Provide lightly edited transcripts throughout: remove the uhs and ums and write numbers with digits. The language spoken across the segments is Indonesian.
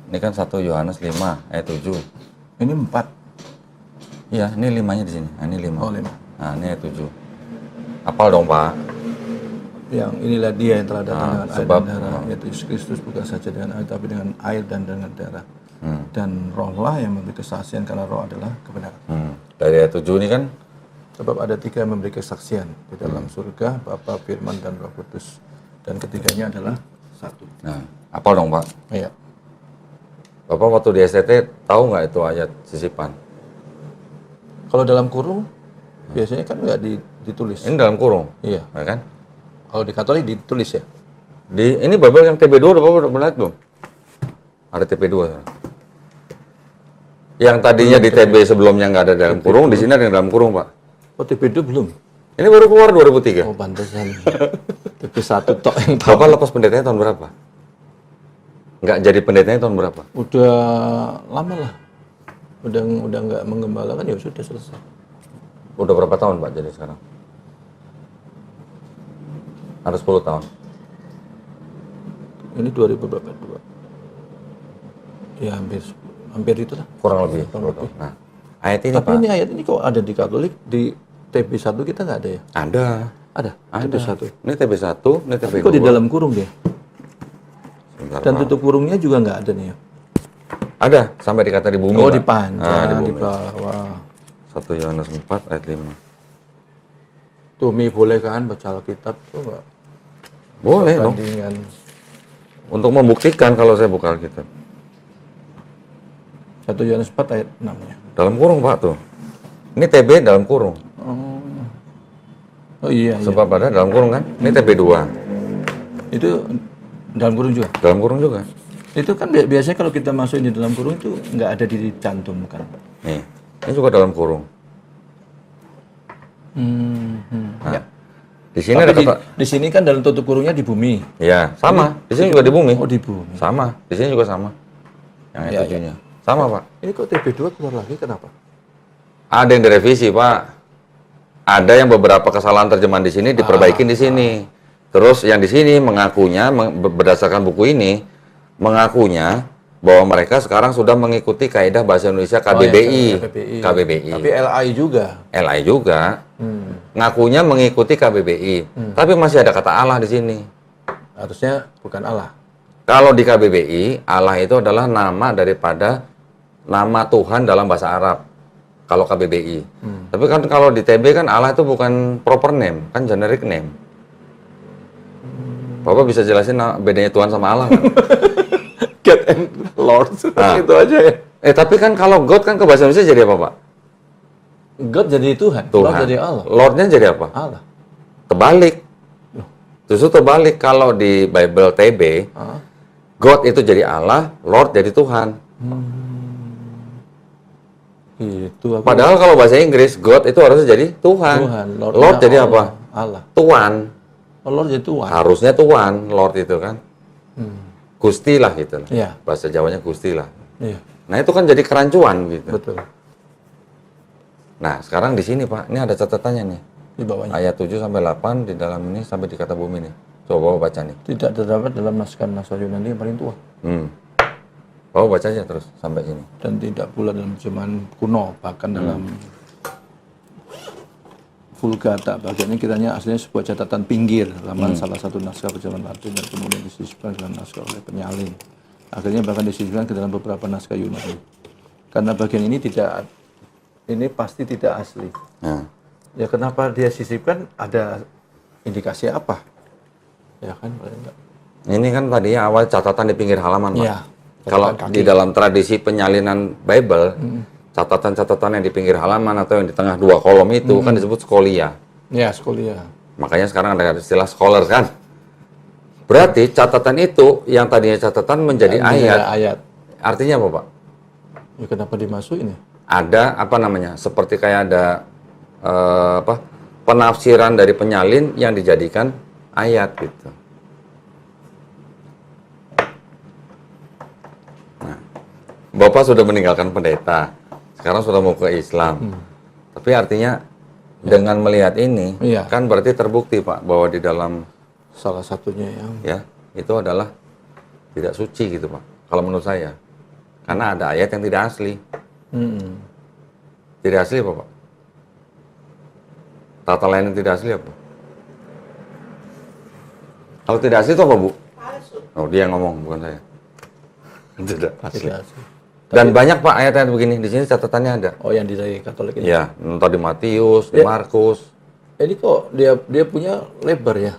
Ini kan 1 Yohanes 5 ayat 7. Ini 4. Iya, ini 5-nya di sini. Nah, ini 5. Oh, 5. Nah, ini ayat 7. Hafal dong, Pak. Yang inilah dia yang telah datang dengan air sebab, dan darah, yaitu Yesus Kristus, bukan saja dengan air, tapi dengan air dan dengan darah. Dan rohlah yang memberi kesaksian, karena roh adalah kebenaran. Dari ayat 7 ini kan, Sebab ada 3 yang memberi kesaksian di dalam surga, Bapa, Firman, dan Roh Kudus. Dan ketiganya adalah satu. nah, hafal dong, Pak. Iya. Bapak waktu di STT tahu nggak itu ayat sisipan? Kalau dalam kurung, biasanya kan nggak ditulis. Ini dalam kurung, Iya. ya kan? Kalau di Katolik ditulis ya. Ini Bible yang TB2 udah Bapak udah lihat belum? Ada TB2. Yang tadinya di TB sebelumnya nggak ada dalam kurung, di sini ada yang dalam kurung, Pak. Oh, TP2 belum? Ini baru keluar 2003. Oh, pantesan. TP1 tok yang tahu. Bapak lepas pendetanya tahun berapa? Nggak jadi pendetanya tahun berapa? Udah lama lah. Udah nggak menggembalakan, ya sudah selesai. Udah berapa tahun, Pak, jadi sekarang? Ada 10 tahun. Ini 2022. Ya hampir itulah. Kurang lebih. 10 tahun. Nah, ayat ini, Tapi Pak. ini ayat ini kok ada di Katolik, di TB1 kita nggak ada ya? Ada. Ada. TB1. Ini TB1, ini Tapi TB2. kok di dalam kurung dia? Sebentar, Dan Pak. tutup kurungnya juga nggak ada nih ya? Ada, sampai dikata di bumi. Oh, Pak. di panjang, di di bumi. bawah. 1 Yohanes 4 ayat 5. Tuh, Mi, boleh kan baca Alkitab tuh nggak? Boleh dong. Bandingan. Untuk membuktikan kalau saya buka Alkitab. 1 Yohanes 4 ayat 6-nya. Dalam kurung, Pak, tuh. Ini TB dalam kurung. Oh iya, iya. Sebab ada dalam kurung kan? Ini TB2. Itu dalam kurung juga. Dalam kurung juga. Itu kan biasanya kalau kita masukin di dalam kurung itu nggak ada dicantumkan. Nih, ini juga dalam kurung. Ya. Di sini Tapi ada kata, di sini kan dalam tutup kurungnya di bumi. ya sama. Di sini juga di bumi. Oh, di bumi. Sama. Di sini juga sama. Yang Ya, ayat 7-nya. Sama, Pak. Ini kok TB2 keluar lagi, kenapa? Ada yang direvisi, Pak. Ada yang beberapa kesalahan terjemahan di sini diperbaikin di sini. Terus yang di sini mengakunya berdasarkan buku ini mengakunya bahwa mereka sekarang sudah mengikuti kaidah bahasa Indonesia KBBI. KBBI. Tapi LI juga. LI juga. Ngakunya mengikuti KBBI. Tapi masih ada kata Allah di sini. Harusnya bukan Allah. Kalau di KBBI, Allah itu adalah nama daripada nama Tuhan dalam bahasa Arab. Kalau KBBI. Tapi kan kalau di TB kan Allah itu bukan proper name, kan generic name. Bapak bisa jelasin bedanya Tuhan sama Allah kan? God and Lord. Itu aja ya. Tapi kan kalau God kan ke bahasa Indonesia jadi apa, Pak? God jadi Tuhan. Tuhan. Lord jadi Allah. Lordnya jadi apa? Allah. Terbalik. Justru terbalik. Kalau di Bible TB, God itu jadi Allah, Lord jadi Tuhan. Itu aku. Padahal kalau bahasa Inggris, God itu harusnya jadi Tuhan. Lord jadi apa? Allah. Tuan. Oh, Lord jadi Tuhan. Harusnya Tuan, Lord itu kan. Gusti lah gitu. Iya. Bahasa Jawanya Gusti lah. Iya, Nah itu kan jadi kerancuan gitu. betul. Nah sekarang di sini, Pak, ini ada catatannya nih. Di bawahnya. Ayat 7 sampai 8 di dalam ini sampai di kata bumi nih. Coba Bapak baca nih. Tidak terdapat dalam naskah Yunani yang paling tua. Bapak baca aja terus sampai sini. Dan tidak pula dalam terjemahan kuno, bahkan dalam Vulgata. Bagian ini kiranya aslinya sebuah catatan pinggir, laman salah satu naskah terjemahan Latin dan kemudian disisipkan dalam naskah oleh penyalin. Akhirnya bahkan disisipkan ke dalam beberapa naskah Yunani. Karena bagian ini pasti tidak asli. Ya kenapa dia sisipkan? Ada indikasi apa? Ya kan, enggak. Ini kan tadinya awal catatan di pinggir halaman, Pak. Iya. Kalau di dalam tradisi penyalinan Bible, catatan-catatan yang di pinggir halaman atau yang di tengah 2 kolom itu kan disebut skolia. Ya, skolia. Makanya sekarang ada istilah scholar kan. Berarti catatan itu yang tadinya catatan menjadi ayat. Artinya apa, Pak? Ya kenapa dimasukin ya? Ada apa namanya? Seperti kayak ada penafsiran dari penyalin yang dijadikan ayat gitu. Nah, Bapak sudah meninggalkan pendeta. Sekarang sudah mau ke Islam. Tapi artinya dengan melihat ini kan berarti terbukti, Pak, bahwa di dalam salah satunya yang itu adalah tidak suci gitu, Pak. Kalau menurut saya. Karena ada ayat yang tidak asli. Tidak asli apa, Pak? Tata lain yang tidak asli apa? Kalau tidak asli itu apa, Bu? Oh, dia yang ngomong, bukan saya. Tidak asli. Tidak asli. Dan banyak, Pak, ayat-ayat begini. Di sini catatannya ada. Oh, yang di Katolik ini. Iya, entah di Matius, di Ya. Markus. Ini kok dia punya lebar ya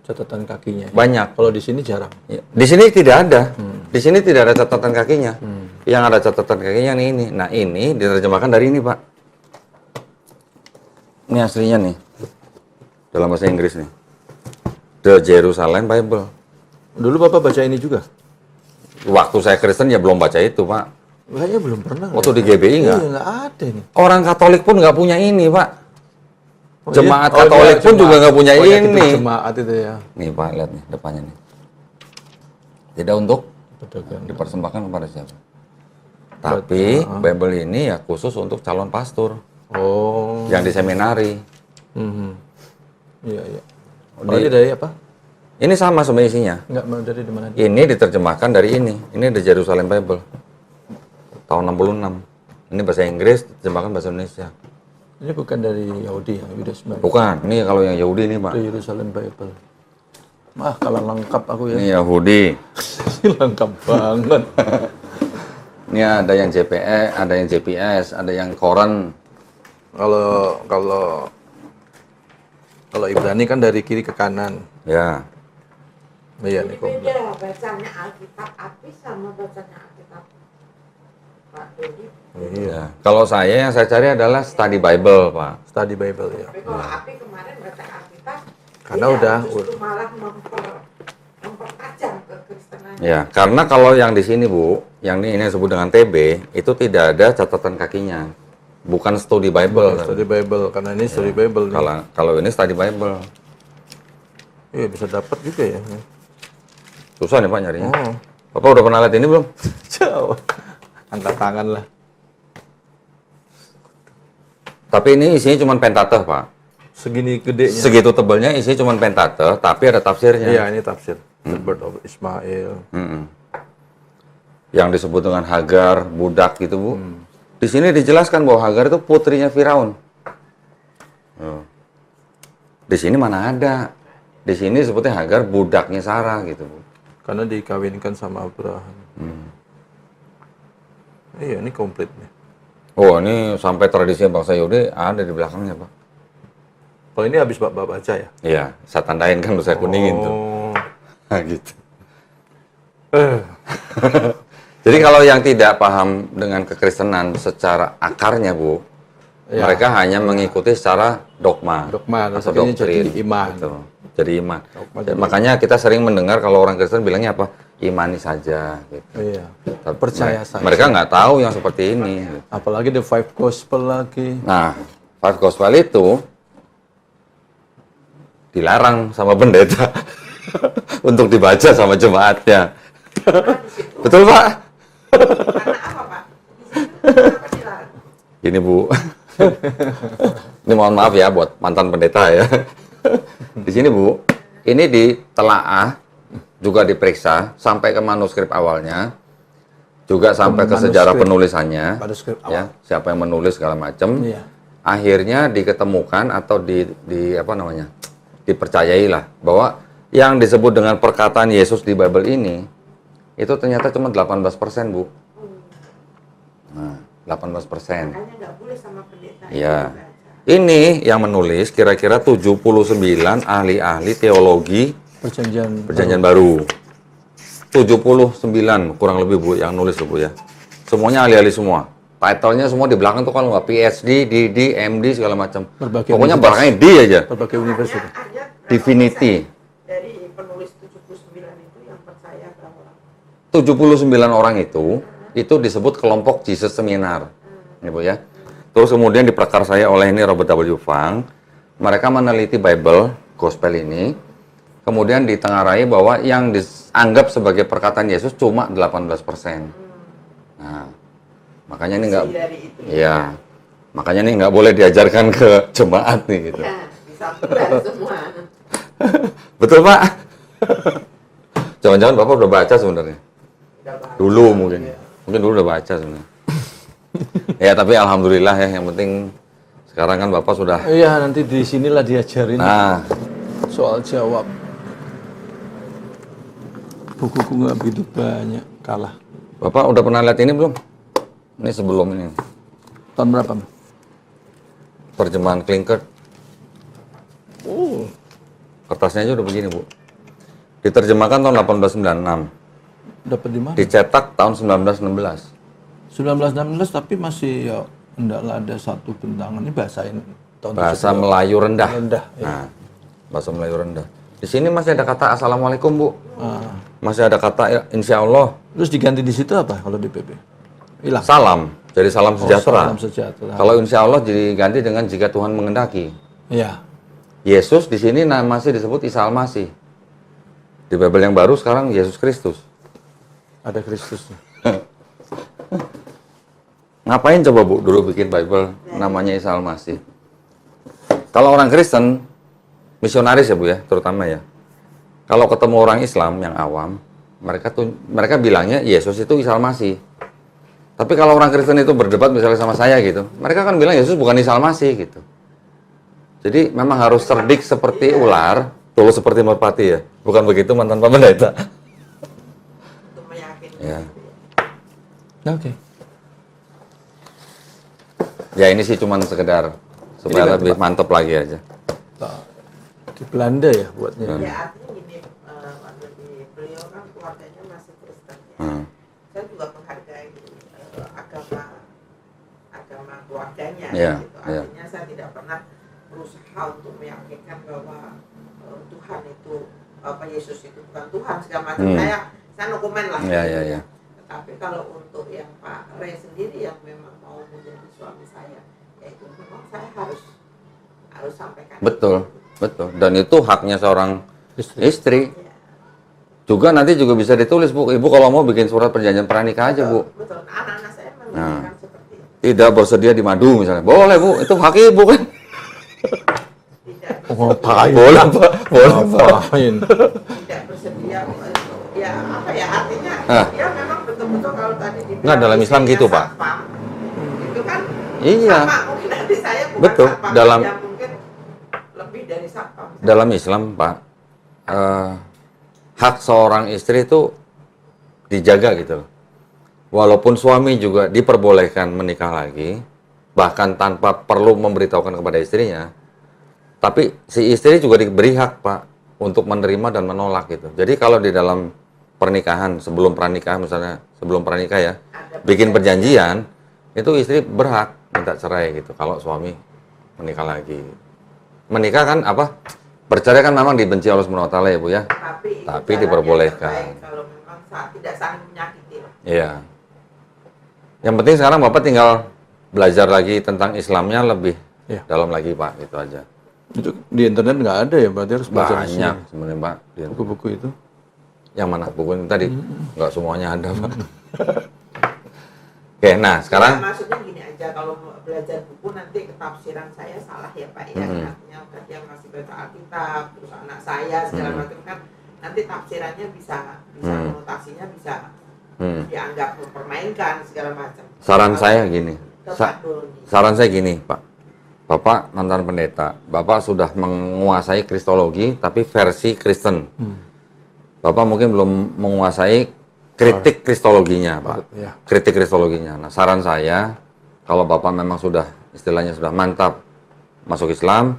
catatan kakinya. Banyak. Kalau di sini jarang. Ya. Di sini tidak ada. Di sini tidak ada catatan kakinya. Yang ada catatan kakinya nih ini. Nah, ini diterjemahkan dari ini, Pak. Ini aslinya nih. Dalam bahasa Inggris nih. The Jerusalem Bible. Dulu Bapak baca ini juga? Waktu saya Kristen ya belum baca itu, Pak. Kayaknya belum pernah. Waktu di GBI Iya, nggak? nggak ada nih. Orang Katolik pun nggak punya ini, Pak. Oh, Jemaat iya? Oh, Katolik dia pun juga nggak punya yang ini. itu jemaat itu ya. Nih, Pak, lihat nih depannya nih. Tidak untuk Pedagang. dipersembahkan kepada siapa. Tapi Bible ini ya khusus untuk calon pastor Oh. yang di seminari. Iya, iya. Oh, ini dari apa? Ini sama sebenarnya isinya. Enggak, dari di mana? Ini diterjemahkan dari ini. Ini The Jerusalem Bible. Tahun 66. Ini bahasa Inggris, diterjemahkan bahasa Indonesia. Ini bukan dari Yahudi ya, Yudas Bible. Bukan, ini kalau yang Yahudi ini, Pak. The Jerusalem Bible. Kalau lengkap aku ya. Ini Yahudi. Lengkap banget. Ini ada yang JPE, ada yang JPS, ada yang Koran. Kalau Ibrani kan dari kiri ke kanan. Ya. Iya Ini nih komplit. beda bacanya Alkitab Apis sama bacanya Alkitab Pak Dodi. Ya. Kalau saya yang saya cari adalah study Bible, Pak. Study Bible ya. Tapi kalau Api kemarin baca Alkitab, Karena dia udah- justru malah mempertajam kekristenan. Ya, karena kalau yang di sini, Bu, yang ini disebut dengan TB, itu tidak ada catatan kakinya. Bukan study Bible. Study Bible karena ini study Bible nih. Kalau ini study Bible. Iya bisa dapat juga ya. Susah nih, Pak, nyarinya. Oh. Bapak udah pernah lihat ini belum? Jauh. Angkat tangan lah. Tapi ini isinya cuma Pentateuch, Pak. Segini gedenya. Segitu tebalnya isinya cuma Pentateuch, tapi ada tafsirnya. Iya ini tafsir. The Birth of Ismail. Mm-mm. Yang disebut dengan Hagar, budak gitu, Bu. Di sini dijelaskan bahwa Hagar itu putrinya Firaun. Oh. Di sini mana ada? Di sini disebutnya Hagar budaknya Sarah gitu, Bu. Karena dikawinkan sama Abraham. Iya ini komplit nih. Oh, ini sampai tradisinya bangsa Yahudi ada di belakangnya, Pak. Kalau ini habis Bapak baca ya? Iya, saya tandain kan udah saya kuningin tuh. Oh. Nah, gitu. Jadi kalau yang tidak paham dengan kekristenan secara akarnya, Bu, Ya. mereka hanya mengikuti secara dogma, Dogma, atau tapi ini doktrin. jadi iman. Gitu. Jadi iman. Dogma Ya, makanya kita sering mendengar kalau orang Kristen bilangnya apa? Imani saja. Gitu. Iya. Tapi Percaya saja. Mereka nggak tahu yang seperti ini. Apalagi The Five Gospel lagi. Nah, Five Gospel itu dilarang sama pendeta untuk dibaca sama jemaatnya. Betul, Pak? Karena apa Pak? Di situ kenapa dilarang? Gini, Bu. Ini mohon maaf ya buat mantan pendeta ya. Di sini, Bu, ini ditelaah, juga diperiksa sampai ke manuskrip awalnya, juga sampai ke sejarah penulisannya, Manuskrip ya, siapa yang menulis segala macam. Iya. Akhirnya diketemukan atau di apa namanya? Dipercayailah bahwa yang disebut dengan perkataan Yesus di Bible ini itu ternyata cuma 18%, Bu. Nah, 18%. Makanya nggak boleh sama pendeta. Iya. Baca. Ini yang menulis kira-kira 79 ahli-ahli teologi Perjanjian Baru. 79 kurang lebih, Bu, yang nulis tuh, Bu, ya. Semuanya ahli-ahli semua. Title-nya semua di belakang tuh kalau nggak PhD, DD, MD segala macam. Berbagai Pokoknya universitas. belakangnya D aja. Berbagai universitas. Ayat Divinity. dari penulis 79 itu yang percaya bahwa 79 orang itu disebut kelompok Jesus Seminar. Ini, Bu, ya. Terus kemudian diprakarsai oleh ini Robert W. Fang. Mereka meneliti Bible, Gospel ini. Kemudian ditengarai bahwa yang dianggap sebagai perkataan Yesus cuma 18%. Nah, makanya ini nggak, dari itu. ya, makanya ini nggak boleh diajarkan ke jemaat nih gitu. Ya, bisa bulan semua. Betul, Pak? Jangan-jangan Bapak udah baca sebenarnya? Udah baca. Dulu mungkin. Mungkin dulu udah baca sebenarnya. Ya, tapi alhamdulillah ya, yang penting sekarang kan Bapak sudah. Iya, nanti di sinilah diajarin Nah, soal jawab. Bukuku nggak begitu banyak, kalah. Bapak udah pernah lihat ini belum? Ini sebelum ini. Tahun berapa? Terjemahan Klinkert. Oh, Kertasnya aja udah begini, Bu. Diterjemahkan tahun 1896. dapat di mana? Dicetak tahun 1916. 1916 tapi masih ya hendaklah ada satu bentangan. Ini bahasa ini tahun Bahasa 70. Melayu rendah. Rendah, ya. Nah, bahasa Melayu rendah. Di sini masih ada kata Assalamualaikum, Bu. Ah. Masih ada kata Insya Allah. Terus diganti di situ apa kalau di PP? Hilang. Salam. Jadi salam sejahtera. Salam sejahtera. Kalau Insya Allah diganti dengan jika Tuhan mengendaki. Iya. Yesus di sini masih disebut Isa Al-Masih. Di Bible yang baru sekarang Yesus Kristus. Ada Kristus. Ngapain coba Bu dulu bikin Bible namanya Isa Al-Masih? Kalau orang Kristen, misionaris ya Bu ya, terutama ya. Kalau ketemu orang Islam yang awam, mereka bilangnya Yesus itu Isa Al-Masih. Tapi kalau orang Kristen itu berdebat misalnya sama saya gitu, mereka kan bilang Yesus bukan Isa Al-Masih gitu. Jadi memang harus cerdik seperti ular, tulus seperti merpati ya. Bukan begitu mantan Pak Pendeta? Untuk meyakinkan. Ya. Oke. Ya ini sih cuman sekedar supaya Ini kan lebih mantep lagi aja. Di Belanda ya buatnya. Ya artinya gini, waktu di beliau kan keluarganya masih Kristen. Ya. Hmm. Saya juga menghargai agama keluarganya. Iya, Gitu. iya. Artinya saya tidak pernah berusaha untuk meyakinkan bahwa Tuhan itu apa Yesus itu bukan Tuhan segala macam. Saya no comment lah. Iya, iya, iya. Tetapi kalau untuk yang Pak Ray sendiri yang memang mau menjadi suami saya, ya itu memang saya harus sampaikan. Betul, betul. Dan itu haknya seorang istri. Ya, Juga nanti juga bisa ditulis, Bu. Ibu kalau mau bikin surat perjanjian pranikah aja, Bu. betul. Anak-anak saya memikirkan seperti itu. Tidak bersedia di madu misalnya. Boleh, Bu. Itu hak Ibu kan. Tidak Ngapain? Boleh, Pak. Boleh, Pak. Ngapain? tidak bersedia ya apa ya artinya Ah. ya memang betul-betul kalau tadi dibilang Nggak, dalam Islam istrinya gitu, Pak. satpam, itu kan Iya. sama mungkin nanti saya bukan Betul, satpam, dalam- ya mungkin lebih dari satpam. Dalam Islam, Pak, hak seorang istri itu dijaga gitu loh. Walaupun suami juga diperbolehkan menikah lagi, bahkan tanpa perlu memberitahukan kepada istrinya, tapi si istri juga diberi hak, Pak, untuk menerima dan menolak gitu. Jadi kalau di dalam pernikahan, sebelum pranikah misalnya, sebelum pranikah ya, bikin perjanjian, itu istri berhak minta cerai gitu kalau suami menikah lagi. Menikah kan apa? Bercerai kan memang dibenci Allah Subhanahu wa taala ya, Bu ya. Tapi, itu Tapi cara diperbolehkan. yang terbaik kalau memang tidak saling menyakiti lah. Iya. Yang penting sekarang Bapak tinggal belajar lagi tentang Islamnya lebih Iya. dalam lagi, Pak, gitu aja. Itu di internet nggak ada ya, berarti harus baca di sini. Banyak sebenarnya, Pak. Buku-buku itu. Yang mana buku ini tadi? Nggak semuanya ada, Pak. Oke, nah sekarang Ya, maksudnya gini aja kalau mau belajar buku nanti ketafsiran saya salah ya Pak ya. Artinya tadi yang masih baca Alkitab, terus anak saya segala macam kan nanti tafsirannya bisa konotasinya bisa dianggap mempermainkan segala macam. saran saya gini. Saran saya gini, Pak. Bapak mantan pendeta, Bapak sudah menguasai kristologi tapi versi Kristen. Bapak mungkin belum menguasai kritik kristologinya, Pak. Ya. Kritik kristologinya. Nah, saran saya, kalau Bapak memang sudah, istilahnya sudah mantap masuk Islam,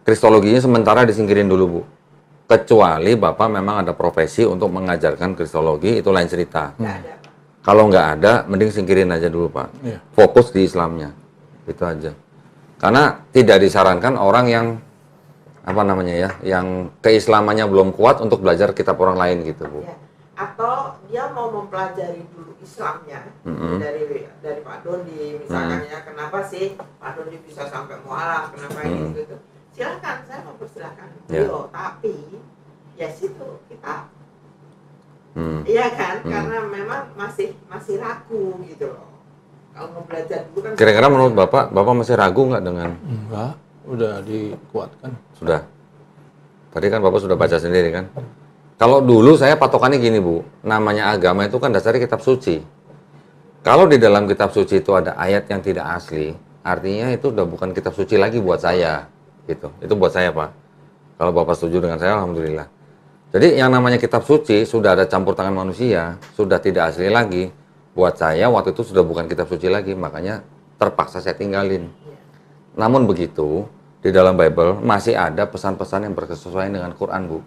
kristologinya sementara disingkirin dulu, Bu. Kecuali Bapak memang ada profesi untuk mengajarkan kristologi, itu lain cerita. Nggak ada. Kalau nggak ada, mending singkirin aja dulu, Pak. Iya. Fokus di Islamnya. Itu aja. Karena tidak disarankan orang yang apa namanya ya, yang keislamannya belum kuat untuk belajar kitab orang lain gitu, Bu. Ya. Atau dia mau mempelajari dulu Islamnya dari Pak Dodi misalkan ya kenapa sih Pak Dodi bisa sampai mualaf, kenapa ini gitu. Silakan, saya mempersilahkan beliau, tapi ya situ kita iya kan, karena memang masih ragu gitu loh. Kalau mau belajar dulu kan Kira-kira menurut Bapak masih ragu nggak dengan Enggak, udah dikuatkan. sudah? Tadi kan Bapak sudah baca sendiri kan? Kalau dulu saya patokannya gini, Bu, namanya agama itu kan dasarnya kitab suci. Kalau di dalam kitab suci itu ada ayat yang tidak asli, artinya itu udah bukan kitab suci lagi buat saya, gitu. Itu buat saya, Pak. Kalau Bapak setuju dengan saya, alhamdulillah. Jadi yang namanya kitab suci sudah ada campur tangan manusia, sudah tidak asli lagi. Buat saya waktu itu sudah bukan kitab suci lagi, makanya terpaksa saya tinggalin. Namun begitu, di dalam Bible masih ada pesan-pesan yang berkesesuaian dengan Quran, Bu.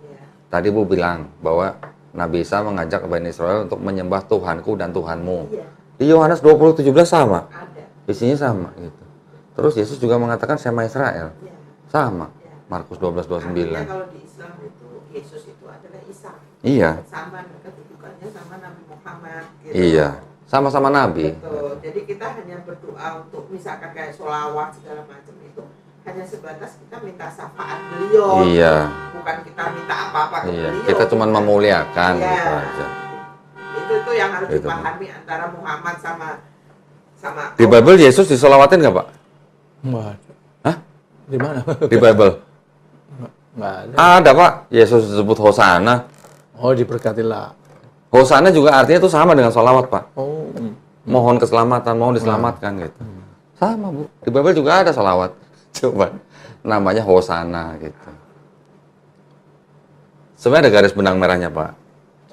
Tadi Bu bilang bahwa Nabi Isa mengajak Bani Israel untuk menyembah Tuhanku dan Tuhanmu. Di Yohanes 20:17 sama. Isinya sama gitu. Terus Yesus juga mengatakan sama Israel. Sama. Markus 12:29. Artinya kalau di Islam itu Yesus itu adalah Isa. Iya. Sama kedudukannya sama Nabi Muhammad gitu. Iya. Sama-sama Nabi. Betul. Jadi kita hanya berdoa untuk misalkan kayak sholawat segala macam itu hanya sebatas kita minta syafaat beliau. Iya. Bukan kita minta apa-apa ke Iya. beliau. Kita cuma memuliakan Iya. gitu aja. Itu yang harus Itu. dipahami antara Muhammad sama Di Bible Yesus disolawatin nggak, Pak? Nggak ada. Hah? Di mana? Di Bible? Nggak ada. Ada, Pak. Yesus disebut Hosana. Oh, diberkatilah. Hosana juga artinya itu sama dengan solawat, Pak. Oh. Mohon keselamatan, mohon diselamatkan gitu. Sama, Bu. Di Bible juga ada solawat. Coba. Namanya Hosana gitu. Sebenarnya ada garis benang merahnya, Pak.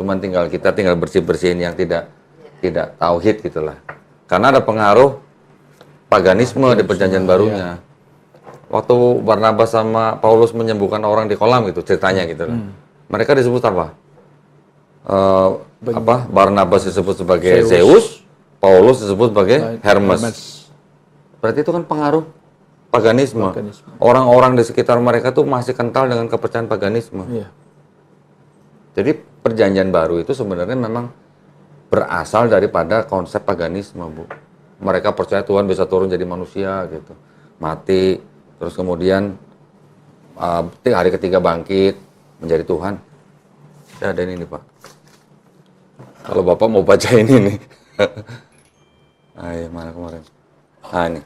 Cuman kita tinggal bersih-bersihin yang tidak tauhid gitulah. Karena ada pengaruh paganisme di perjanjian barunya. Waktu Barnabas sama Paulus menyembuhkan orang di kolam gitu ceritanya gitu lah. Mereka disebut apa? Barnabas disebut sebagai Zeus, Paulus disebut sebagai Hermes. Berarti itu kan pengaruh paganisme. Orang-orang di sekitar mereka tuh masih kental dengan kepercayaan paganisme. Iya. Jadi perjanjian baru itu sebenarnya memang berasal daripada konsep paganisme, Bu. Mereka percaya Tuhan bisa turun jadi manusia gitu. Mati, terus kemudian hari ketiga bangkit menjadi Tuhan. Ya ada ini Pak. Kalau Bapak mau baca ini nih. Iya, mana kemarin? Nah ini.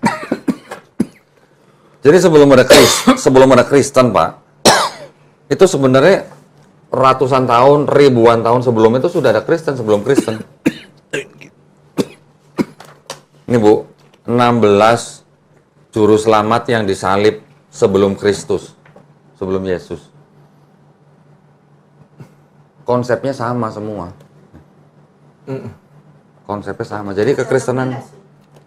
Jadi sebelum ada Kristen, Pak, itu sebenarnya ratusan tahun, ribuan tahun sebelum itu sudah ada Kristen, sebelum Kristen. Ini Bu, 16 juru selamat yang disalib sebelum Kristus, sebelum Yesus. Konsepnya sama semua. Konsepnya sama. Jadi kekristenan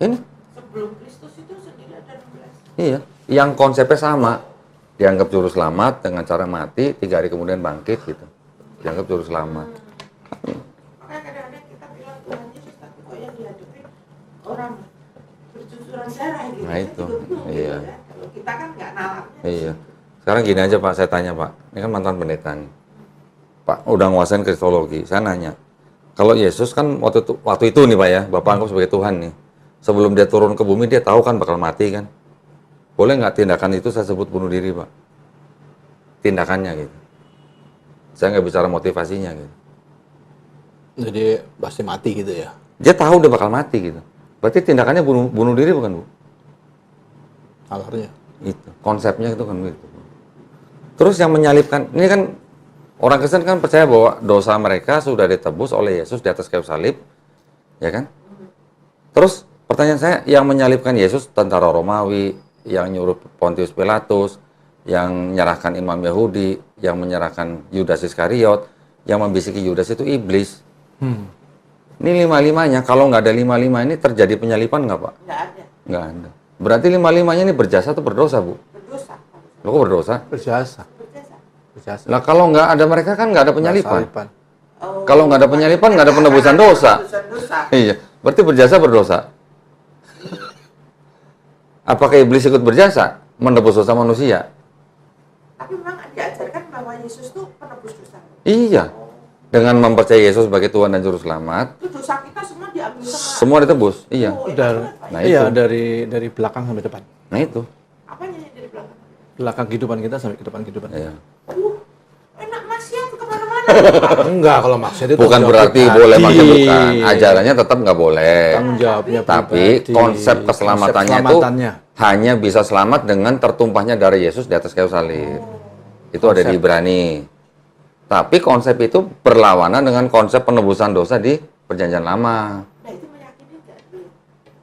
ini sebelum Kristus itu sendiri ada 16. iya, yang konsepnya sama. Dianggap juru selamat dengan cara mati, 3 hari kemudian bangkit gitu. Dianggap juru selamat. Makanya kadang-kadang kita bilang Tuhan Yesus, tapi kok yang dihadapi orang bercucuran darah gitu. Nah, itu. Kita juga bingung, Iya. gitu kan. Kalau kita kan nggak nalarnya. Iya. Sekarang gini aja Pak, saya tanya Pak. Ini kan mantan pendeta nih. Pak, udah nguasain kristologi. Saya nanya, kalau Yesus kan waktu itu nih Pak ya, Bapak anggap sebagai Tuhan nih. Sebelum dia turun ke bumi, dia tahu kan bakal mati kan. Boleh nggak tindakan itu saya sebut bunuh diri, Pak? Tindakannya gitu. Saya nggak bicara motivasinya gitu. Jadi pasti mati gitu ya? Dia tahu dia bakal mati gitu. Berarti tindakannya bunuh diri bukan, Bu? Alarnya. Itu. Konsepnya itu kan gitu. Terus yang menyalibkan, ini kan orang Kristen kan percaya bahwa dosa mereka sudah ditebus oleh Yesus di atas kayu salib. Ya kan? Terus pertanyaan saya, yang menyalibkan Yesus tentara Romawi, yang nyuruh Pontius Pilatus, yang menyerahkan imam Yahudi, yang menyerahkan Yudas Iskariot, yang membisiki Yudas itu iblis. Ini 5-5-nya, kalau nggak ada 5-5 ini terjadi penyalipan nggak Pak? Nggak ada. Nggak ada. Berarti 5-5-nya ini berjasa atau berdosa Bu? Berdosa. Loh kok berdosa? Berjasa. Berjasa. Berjasa. Lah kalau nggak ada mereka kan nggak ada penyalipan. Salipan. Oh, Kalau nggak ada penyalipan nggak ada penebusan dosa. Penebusan dosa. Iya, berarti berjasa berdosa. Apakah iblis ikut berjasa menebus dosa manusia? Tapi memang diajarkan bahwa Yesus tuh penebus dosa. Iya. Dengan mempercayai Yesus sebagai Tuhan dan Juru Selamat, Itu dosa kita semua diambil sama. semua ditebus. Iya. Oh, enak Dari, banget, Pak. Nah, iya, itu. dari belakang sampai depan. Nah itu. Apanya yang dari belakang? Belakang kehidupan kita sampai ke depan kehidupan. Iya. Enak maksiat kemana-mana. Enggak, kalau maksud itu Bukan tanggung jawab berarti pribadi. boleh maksudnya bukan. Ajarannya tetap nggak boleh. Tanggung jawabnya Tapi pribadi. konsep keselamatannya itu keselamatannya. hanya bisa selamat dengan tertumpahnya darah Yesus di atas kayu salib. Itu ada di Ibrani. Tapi konsep itu berlawanan dengan konsep penebusan dosa di Perjanjian Lama. Nah itu meyakini nggak?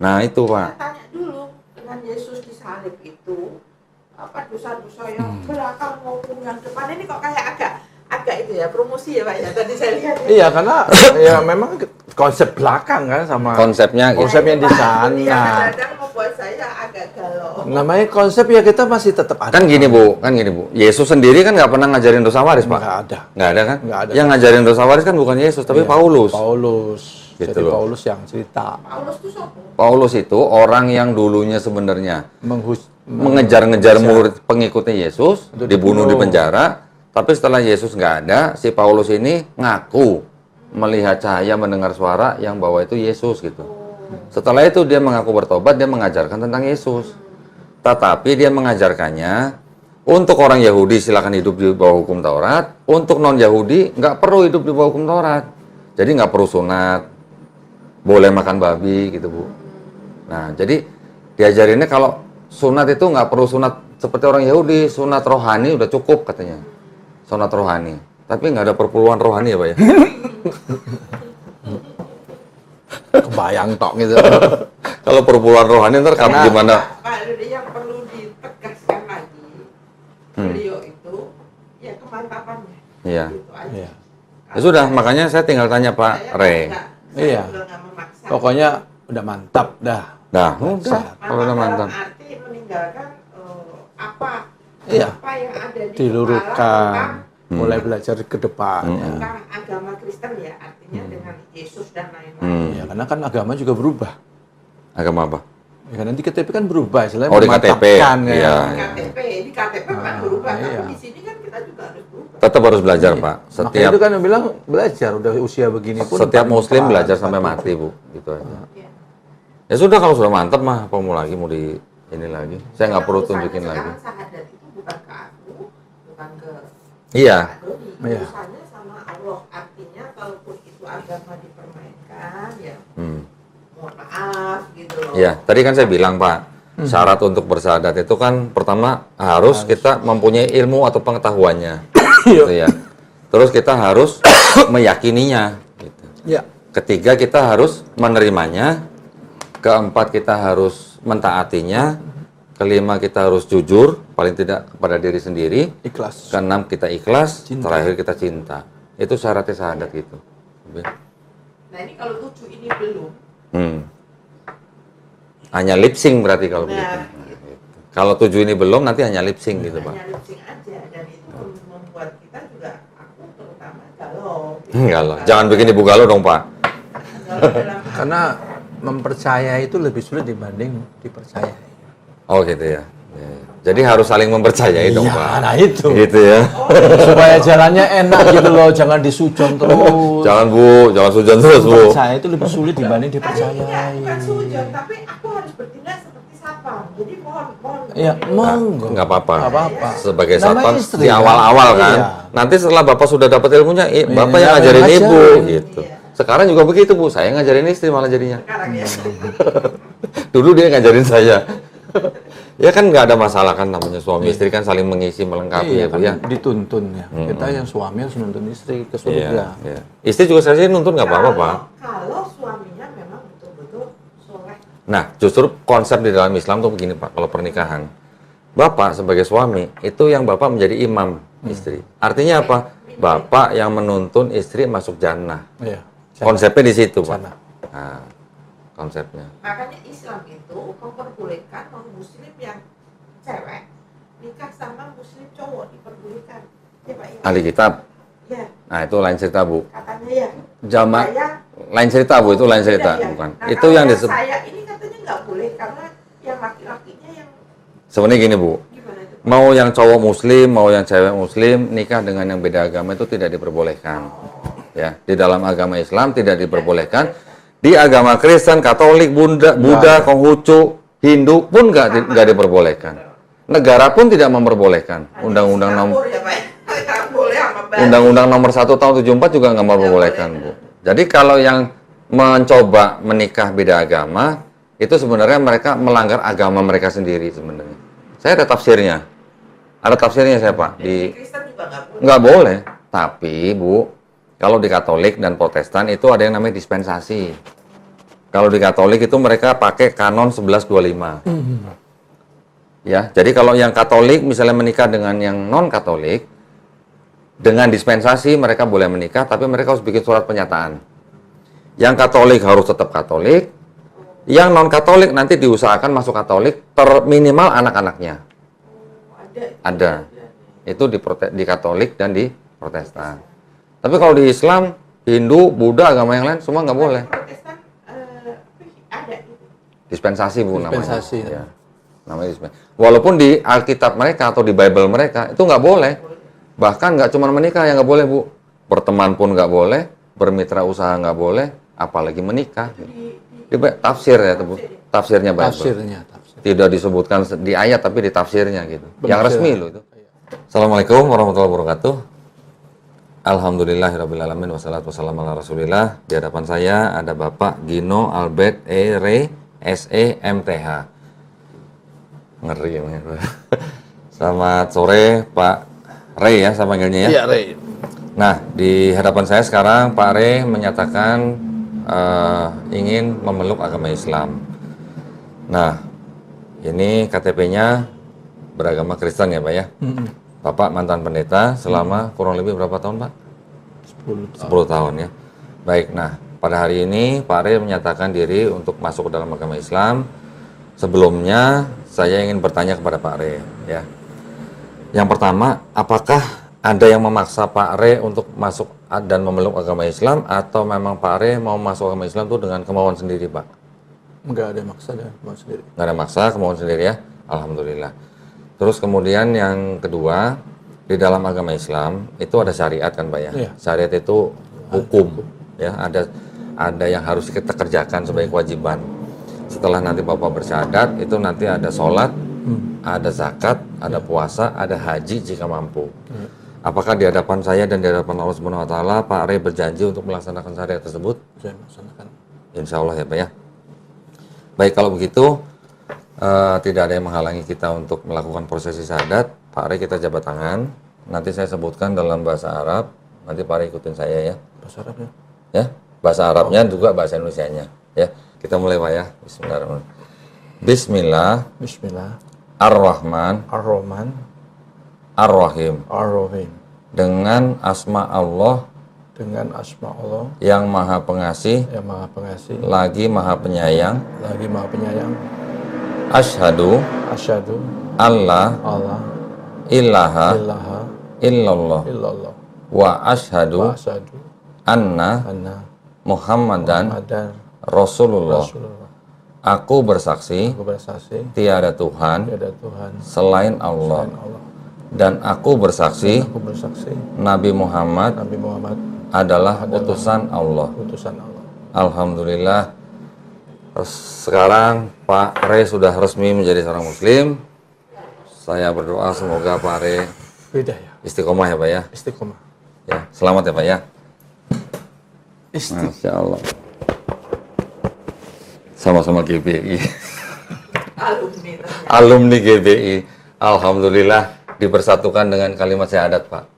Nah itu Kita Pak. tanya dulu dengan Yesus disalib itu apa dosa-dosa yang belakang maupun yang depan ini kok kayak agak itu ya promosi ya Pak ya tadi saya lihat ya. Iya, karena ya memang konsep belakang kan sama Konsepnya gitu. konsep yang di Iya, sana. kadang membuat saya agak galau. Namanya konsep ya kita masih tetap ada. Kan gini Bu. Yesus sendiri kan nggak pernah ngajarin dosa waris Pak. Nggak ada. Nggak ada kan? Nggak ada. Yang ngajarin dosa waris kan bukan Yesus, tapi Iya, Paulus. Paulus. Gitu Jadi loh. Paulus yang cerita Paulus tuh sopo? Paulus itu orang yang dulunya sebenarnya mengejar-ngejar Iya. murid pengikutnya Yesus, Untuk dibunuh di dibunuh. penjara. Tapi setelah Yesus nggak ada, si Paulus ini ngaku melihat cahaya, mendengar suara yang bawa itu Yesus gitu. Setelah itu dia mengaku bertobat, dia mengajarkan tentang Yesus. Tetapi dia mengajarkannya untuk orang Yahudi silakan hidup di bawah hukum Taurat, untuk non Yahudi nggak perlu hidup di bawah hukum Taurat. Jadi nggak perlu sunat, boleh makan babi gitu Bu. Nah jadi diajarinnya kalau sunat itu nggak perlu sunat seperti orang Yahudi, sunat rohani udah cukup katanya. Sunat rohani, tapi nggak ada perpuluhan rohani ya Pak ya? kebayang tok gitu. Kalau perpuluhan rohani ntar kamu gimana? Pak Dodi yang perlu ditegaskan lagi beliau itu ya kemantapannya. Iya. Gitu aja. Iya. Ya sudah, makanya saya tinggal tanya Pak Re. Iya. Nggak memaksa. Pokoknya udah mantap dah. Nah, udah, kalau udah Mantap mantan. dalam arti meninggalkan apa Iya. apa yang ada di Diluruskan. Mulai belajar ke depan. tentang agama Kristen ya artinya dengan Yesus dan lain-lain. Ya, karena kan agama juga berubah. Agama apa? Ya, kan nanti KTP kan berubah, istilahnya Oh, di KTP. memantapkan, ya. Iya. Di KTP memang berubah, iya. tapi di sini kan kita juga harus berubah. Tetap harus belajar Pak. Makanya Setiap itu kan yang bilang belajar udah usia begini pun. setiap Muslim 44, belajar sampai 47. mati Bu, gitu aja. Ya. Ya sudah kalau sudah mantap mah, apa mau lagi mau di ini lagi? Saya nggak perlu tunjukin lagi. Sekarang syahadat itu bukan ke aku, bukan ke Iya. Pak Dodi. Iya. Urusannya sama Allah. Artinya kalaupun itu agama dipermainkan, ya mohon maaf gitu loh. Ya, tadi kan saya bilang Pak, syarat untuk bersyahadat itu kan pertama harus kita mempunyai ilmu atau pengetahuannya, gitu ya. Terus kita harus meyakininya, gitu. Ya. Ketiga kita harus menerimanya, keempat kita harus mentaatinya, kelima kita harus jujur, paling tidak kepada diri sendiri, Ikhlas. keenam kita ikhlas, Cinta. terakhir kita cinta. Itu syaratnya syahadat gitu. Nah ini kalau 7 ini belum, Hanya lip sync berarti kalau begitu. nah Kalau 7 ini belum, nanti hanya lip sync gitu Pak. hanya lip sync aja dan itu membuat kita juga aku terutama galau. Galau. Jangan bikin ibu galau dong Pak. Galau dalam Karena mempercaya itu lebih sulit dibanding dipercaya. Oh gitu ya. Ya. Jadi harus saling mempercayai dong Iya, Pak. nah itu. Gitu ya. Supaya jalannya enak gitu loh, jangan disujon terus. Jangan Bu, jangan sujan terus Bu. Percaya itu lebih sulit dibanding Tadi enggak, dipercayai. bukan sujon, tapi aku harus bertindak seperti satpam. Jadi mohon Iya, monggo. Nggak apa-apa. Nggak apa-apa. Sebagai Namanya satpam istri, di kan? awal-awal kan. Iya. Nanti setelah Bapak sudah dapat ilmunya, Bapak yang yang ngajarin ngajarin. Ibu gitu. Iya. Sekarang juga begitu Bu, saya ngajarin istri malah jadinya. sekarang ya. Dulu dia ngajarin saya. Ya kan nggak ada masalah kan namanya suami istri kan saling mengisi melengkapi Iya, ya Bu kan ya. dituntun ya. Kita yang suami harus nuntun istri ke Iya, surga. iya. Istri juga saya sih nuntun nggak apa-apa Pak. Kalau suaminya memang betul-betul soleh. Nah, justru konsep di dalam Islam tuh begini Pak, kalau pernikahan. Bapak sebagai suami, itu yang Bapak menjadi imam istri. Artinya apa? Bapak yang menuntun istri masuk jannah. Iya. Konsepnya di situ Pak. Jannah. Nah, konsepnya. Makanya Islam itu memperbolehkan non muslim yang cewek nikah sama muslim cowok diperbolehkan. Ya Pak ya. Ahli kitab. Ya, Nah, itu lain cerita Bu. katanya ya. Jamaah Saya- lain cerita Bu, itu lain cerita, Iya, iya. bukan. Nah, Itu kalau yang disebut. saya ini katanya nggak boleh karena yang laki-lakinya yang Sebenarnya gini Bu, gimana itu? mau yang cowok muslim, mau yang cewek muslim, nikah dengan yang beda agama itu tidak diperbolehkan. Ya, di dalam agama Islam tidak diperbolehkan. Di agama Kristen, Katolik, Buddha, Konghucu, Hindu pun nggak diperbolehkan. Negara pun tidak memperbolehkan. Undang-undang nomor Singapura ya Pak ya. Nggak boleh sama Bali. Undang-Undang nomor 1 tahun 74 juga nggak memperbolehkan Bu. Jadi kalau yang mencoba menikah beda agama itu sebenarnya mereka melanggar agama mereka sendiri sebenarnya. Saya ada tafsirnya. Ada tafsirnya saya Pak Di di Kristen juga nggak boleh. nggak boleh. Tapi Bu, kalau di Katolik dan Protestan itu ada yang namanya dispensasi. Kalau di Katolik itu mereka pakai kanon 1125. Ya, jadi kalau yang Katolik misalnya menikah dengan yang non Katolik, dengan dispensasi mereka boleh menikah, tapi mereka harus bikin surat pernyataan. Yang Katolik harus tetap Katolik, yang non Katolik nanti diusahakan masuk Katolik, minimal anak-anaknya. Ada. Itu di Katolik dan di Protestan. Tapi kalau di Islam, Hindu, Buddha, agama yang lain semua nggak boleh. Protestan ada gitu. Dispensasi Bu Dispensasi, namanya. Ya. Namanya dispensasi. Walaupun di Alkitab mereka atau di Bible mereka itu nggak boleh. Bahkan nggak cuma menikah yang nggak boleh Bu. Berteman pun nggak boleh, bermitra usaha nggak boleh, apalagi menikah. Di tafsir ya Bu. Tafsirnya Bible. Tafsir. Tidak disebutkan di ayat tapi di tafsirnya gitu. Benar, Yang resmi loh itu. Assalamualaikum warahmatullahi wabarakatuh. Alhamdulillahirrabbilalamin wassalatu wassalamu ala rasulillah. Di hadapan saya ada Bapak Gino Albert E. Rey S.E. MTH. Ngeri ya. Selamat sore Pak Rey ya, sama panggilnya ya. Iya, Rey. Nah, di hadapan saya sekarang Pak Rey menyatakan ingin memeluk agama Islam. Nah, ini KTP-nya beragama Kristen ya Pak ya. Bapak mantan pendeta selama kurang lebih berapa tahun Pak? 10 tahun ya. Baik, nah pada hari ini Pak Rey menyatakan diri untuk masuk ke dalam agama Islam. Sebelumnya saya ingin bertanya kepada Pak Rey ya. Yang pertama, apakah ada yang memaksa Pak Rey untuk masuk dan memeluk agama Islam, atau memang Pak Rey mau masuk agama Islam itu dengan kemauan sendiri Pak? Enggak ada maksa dan kemauan sendiri. Nggak ada maksa, kemauan sendiri ya. Alhamdulillah. Terus kemudian yang kedua, di dalam agama Islam itu ada syariat kan Pak ya? Iya. Syariat itu hukum ya, ada yang harus kita kerjakan sebagai kewajiban. Setelah nanti Bapak bersyahadat, itu nanti ada sholat, ada zakat, ada puasa, ada haji jika mampu. Apakah di hadapan saya dan di hadapan Allah Subhanahu wa taala Pak Rey berjanji untuk melaksanakan syariat tersebut? Saya melaksanakan. Insya Allah ya Pak ya. Baik, kalau begitu tidak ada yang menghalangi kita untuk melakukan prosesi syahadat. Pak Rey kita jabat tangan. Nanti saya sebutkan dalam bahasa Arab. Nanti Pak Rey ikutin saya ya. Bahasa Arabnya? Ya, bahasa Arabnya juga bahasa Indonesianya. Ya, kita mulai Pak ya. Bismillahirrahmanirrahim. Bismillah. Bismillah. Ar-Rahman. Ar-Rahman. Ar-Rahim. Ar-Rahim. Dengan asma Allah Dengan asma Allah yang Maha Pengasih, yang Maha Pengasih, lagi Maha Penyayang. lagi Maha Penyayang. Asyhadu Asyhadu alla Allah ilaha ilaha illallah illallah wa asyhadu wa asyhadu anna anna Muhammadan Muhammadan Rasulullah. Rasulullah. Aku bersaksi Aku bersaksi tiada Tuhan tiada Tuhan selain Allah, selain Allah. dan aku bersaksi Aku bersaksi Nabi Muhammad Nabi Muhammad adalah utusan Allah. utusan Allah. Alhamdulillah. Sekarang Pak Rey sudah resmi menjadi seorang Muslim. Saya berdoa semoga Pak Rey Beda ya. istiqomah ya Pak ya. Istiqomah. Ya, selamat ya Pak ya. Istiqomah. Masya Allah. Sama-sama GBI. Alumni ternyata. Alumni GBI. Alhamdulillah dipersatukan dengan kalimat syahadat Pak.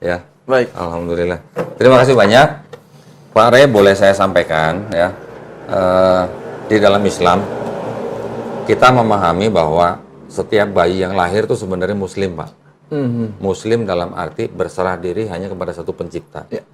Ya. Baik. Alhamdulillah. Terima kasih banyak. Pak Rey, boleh saya sampaikan ya. Di dalam Islam kita memahami bahwa setiap bayi yang lahir itu sebenarnya Muslim Pak. Muslim dalam arti berserah diri hanya kepada satu pencipta. Ya.